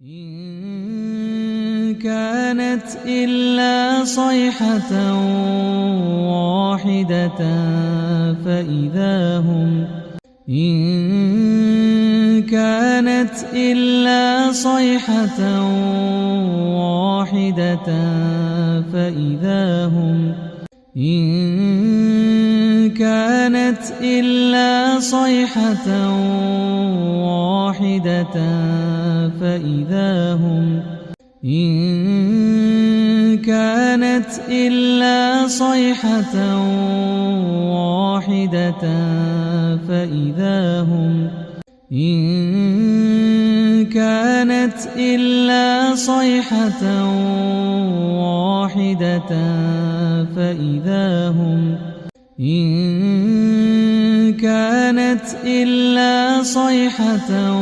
إن كانت إلا صيحة واحدة فإذا هم إن كانت إلا صيحة واحدة فإذا هم إن كانت إلا صيحة واحدة فإذا هم إن كانت إلا صيحة واحدة فإذا هم إن كانت إلا صيحة واحدة فإذا هم إن كانت إلا صيحة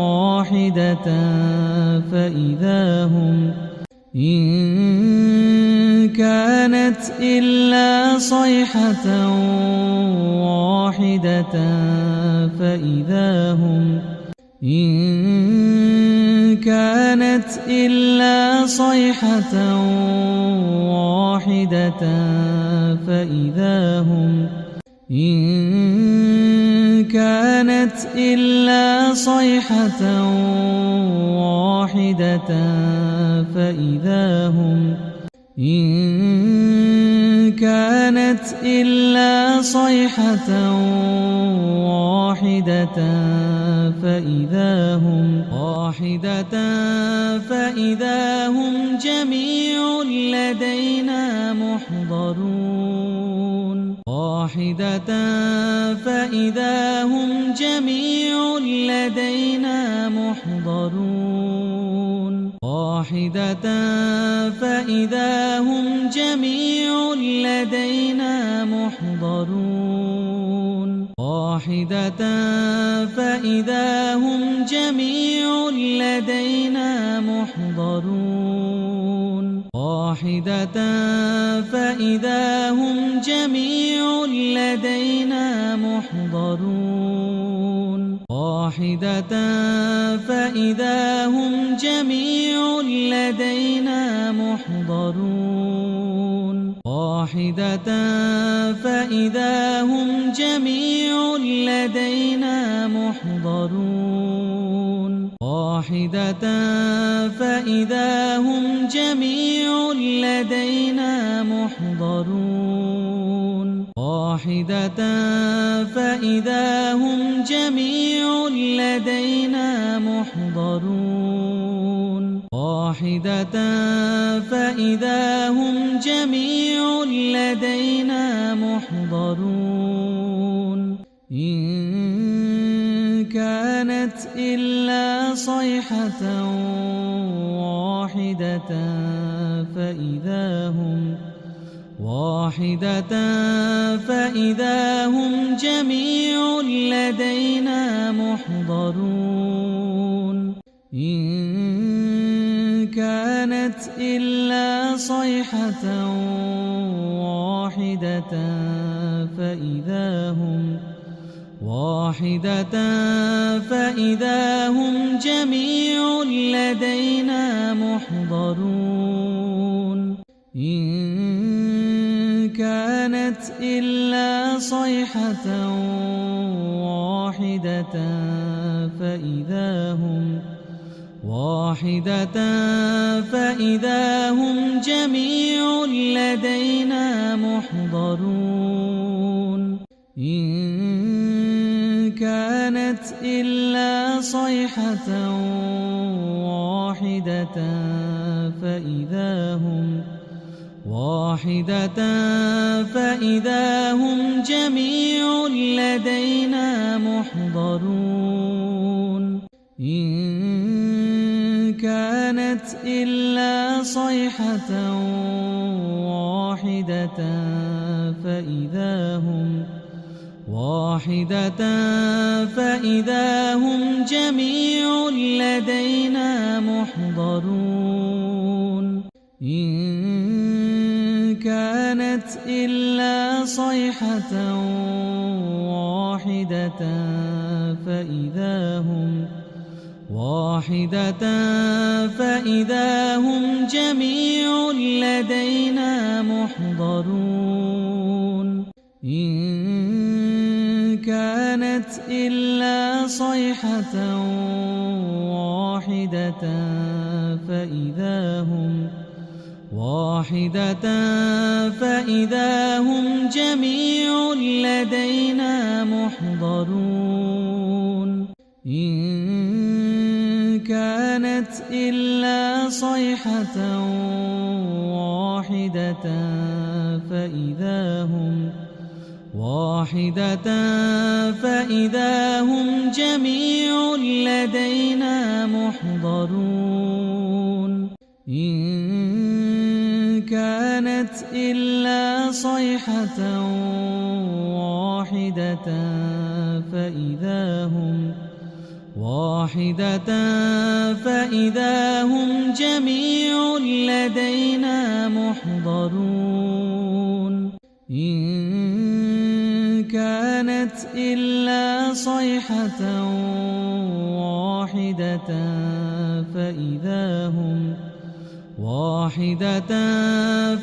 واحدة فإذا هم إن كانت إلا صيحة واحدة فإذا هم إن كانت إلا صيحة واحدة فإذا هم إن كانت إلا صيحة واحدة فإذا هم إن كانت إلا صيحة واحدة فإذا هم جميع لدينا محضرون فإذا هم جميع لدينا محضرون فإذا هم جميع لدينا محضرون فإذا هم جميع لدينا محضرون فإذا هم جميع لدينا محضرون فإذا هم جميع لدينا محضرون فإذا هم جميع لدينا محضرون فإذا هم جميع لدينا محضرون فإذا هم جميع لدينا محضرون فإذا هم جميع لدينا محضرون إن كانت إلا صيحة واحدة فإذا هم جميع لدينا محضرون إن كانت إلا صيحة واحدة فإذا هم جميع لدينا محضرون إن كانت إلا صيحة واحدة فإذا هم جميع لدينا محضرون إن كانت إلا صيحة واحدة فإذا هم جميع لدينا محضرون إن كانت إلا صيحة واحدة فإذا هم جميع لدينا محضرون إن كانت إلا صيحة واحدة فإذا هم واحدة فإذا هم جميع لدينا محضرون إن كانت إلا صيحة واحدة فإذا هم جميع لدينا محضرون إن كانت إلا صيحة واحدة فإذا هم جميع لدينا محضرون إن كانت إلا صيحة واحدة فإذا هم جميع لدينا محضرون إن كانت إلا صيحة واحدة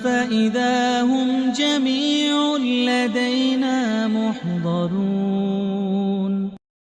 فإذا هم جميع لدينا محضرون